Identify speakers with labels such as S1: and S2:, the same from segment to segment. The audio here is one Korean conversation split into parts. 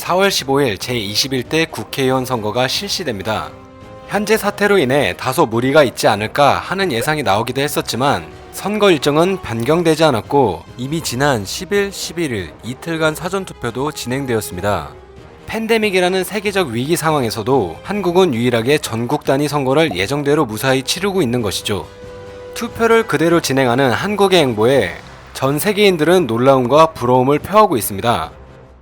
S1: 4월 15일 제21대 국회의원 선거가 실시됩니다. 현재 사태로 인해 다소 무리가 있지 않을까 하는 예상이 나오기도 했었지만 선거 일정은 변경되지 않았고 이미 지난 10일, 11일 이틀간 사전투표도 진행되었습니다. 팬데믹이라는 세계적 위기 상황에서도 한국은 유일하게 전국 단위 선거를 예정대로 무사히 치르고 있는 것이죠. 투표를 그대로 진행하는 한국의 행보에 전 세계인들은 놀라움과 부러움을 표하고 있습니다.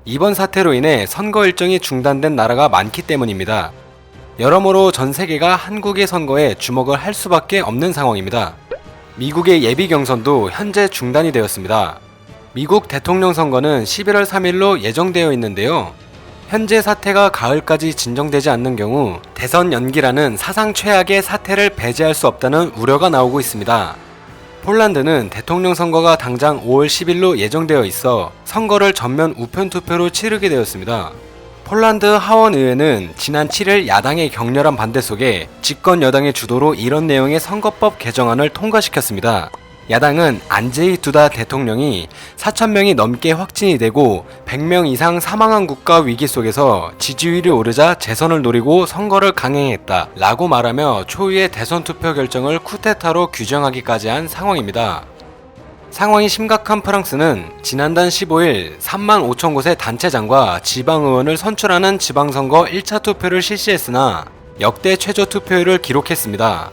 S1: 이번 사태로 인해 선거 일정이 중단된 나라가 많기 때문입니다. 여러모로 전 세계가 한국의 선거에 주목을 할 수밖에 없는 상황입니다. 미국의 예비 경선도 현재 중단이 되었습니다. 미국 대통령 선거는 11월 3일로 예정되어 있는데요. 현재 사태가 가을까지 진정되지 않는 경우 대선 연기라는 사상 최악의 사태를 배제할 수 없다는 우려가 나오고 있습니다. 폴란드는 대통령 선거가 당장 5월 10일로 예정되어 있어 선거를 전면 우편 투표로 치르게 되었습니다. 폴란드 하원의회는 지난 7일 야당의 격렬한 반대 속에 집권 여당의 주도로 이런 내용의 선거법 개정안을 통과시켰습니다. 야당은 안제이 두다 대통령이 4,000명이 넘게 확진이 되고 100명 이상 사망한 국가 위기 속에서 지지율이 오르자 재선을 노리고 선거를 강행했다 라고 말하며 초유의 대선 투표 결정을 쿠데타로 규정하기까지 한 상황입니다. 상황이 심각한 프랑스는 지난달 15일 3만 5천 곳의 단체장과 지방의원을 선출하는 지방선거 1차 투표를 실시했으나 역대 최저 투표율을 기록했습니다.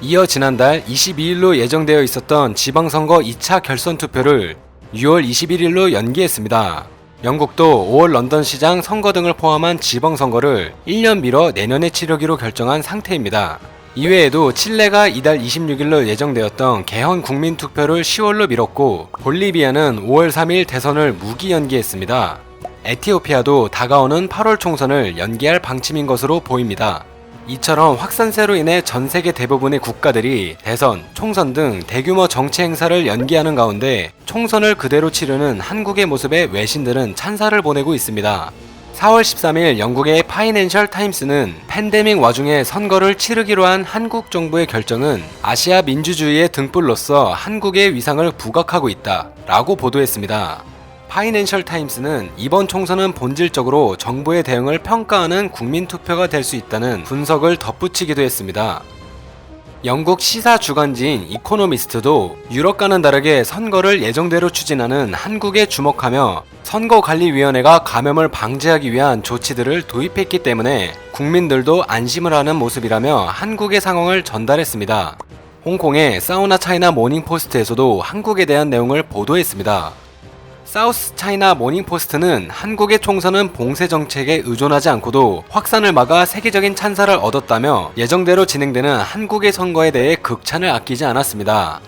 S1: 이어 지난달 22일로 예정되어 있었던 지방선거 2차 결선 투표를 6월 21일로 연기했습니다. 영국도 5월 런던시장 선거 등을 포함한 지방선거를 1년 미뤄 내년에 치르기로 결정한 상태입니다. 이외에도 칠레가 이달 26일로 예정되었던 개헌 국민투표를 10월로 미뤘고 볼리비아는 5월 3일 대선을 무기 연기했습니다. 에티오피아도 다가오는 8월 총선을 연기할 방침인 것으로 보입니다. 이처럼 확산세로 인해 전 세계 대부분의 국가들이 대선, 총선 등 대규모 정치 행사를 연기하는 가운데 총선을 그대로 치르는 한국의 모습에 외신들은 찬사를 보내고 있습니다. 4월 13일 영국의 파이낸셜 타임스는 팬데믹 와중에 선거를 치르기로 한 한국 정부의 결정은 아시아 민주주의의 등불로서 한국의 위상을 부각하고 있다 라고 보도했습니다. 파이낸셜 타임스는 이번 총선은 본질적으로 정부의 대응을 평가하는 국민투표가 될 수 있다는 분석을 덧붙이기도 했습니다. 영국 시사 주간지인 이코노미스트도 유럽과는 다르게 선거를 예정대로 추진하는 한국에 주목하며 선거관리위원회가 감염을 방지하기 위한 조치들을 도입했기 때문에 국민들도 안심을 하는 모습이라며 한국의 상황을 전달했습니다. 홍콩의 사우나 차이나 모닝포스트에서도 한국에 대한 내용을 보도했습니다. 사우스 차이나 모닝포스트는 한국의 총선은 봉쇄 정책에 의존하지 않고도 확산을 막아 세계적인 찬사를 얻었다며 예정대로 진행되는 한국의 선거에 대해 극찬을 아끼지 않았습니다.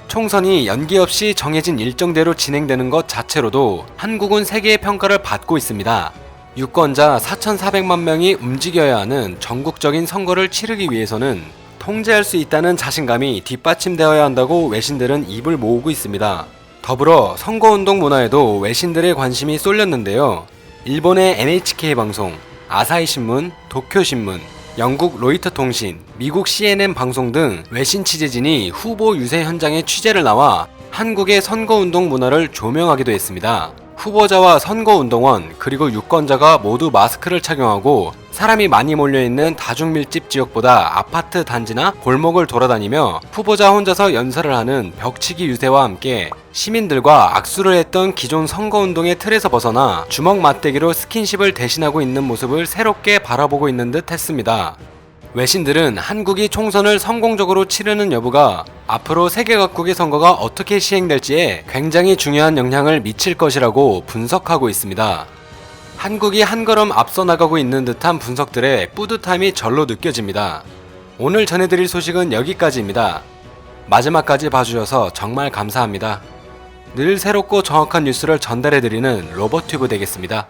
S1: 총선이 연기 없이 정해진 일정대로 진행되는 것 자체로도 한국은 세계의 평가를 받고 있습니다. 유권자 4,400만 명이 움직여야 하는 전국적인 선거를 치르기 위해서는 통제할 수 있다는 자신감이 뒷받침되어야 한다고 외신들은 입을 모으고 있습니다. 더불어 선거운동 문화에도 외신들의 관심이 쏠렸는데요. 일본의 NHK 방송, 아사히신문, 도쿄신문, 영국 로이터 통신, 미국 CNN 방송 등 외신 취재진이 후보 유세 현장에 취재를 나와 한국의 선거운동 문화를 조명하기도 했습니다. 후보자와 선거운동원 그리고 유권자가 모두 마스크를 착용하고 사람이 많이 몰려있는 다중밀집 지역보다 아파트 단지나 골목을 돌아다니며 후보자 혼자서 연설을 하는 벽치기 유세와 함께 시민들과 악수를 했던 기존 선거운동의 틀에서 벗어나 주먹 맞대기로 스킨십을 대신하고 있는 모습을 새롭게 바라보고 있는 듯 했습니다. 외신들은 한국이 총선을 성공적으로 치르는 여부가 앞으로 세계 각국의 선거가 어떻게 시행될지에 굉장히 중요한 영향을 미칠 것이라고 분석하고 있습니다. 한국이 한 걸음 앞서 나가고 있는 듯한 분석들의 뿌듯함이 절로 느껴집니다. 오늘 전해드릴 소식은 여기까지입니다. 마지막까지 봐주셔서 정말 감사합니다. 늘 새롭고 정확한 뉴스를 전달해드리는 로버튜브 되겠습니다.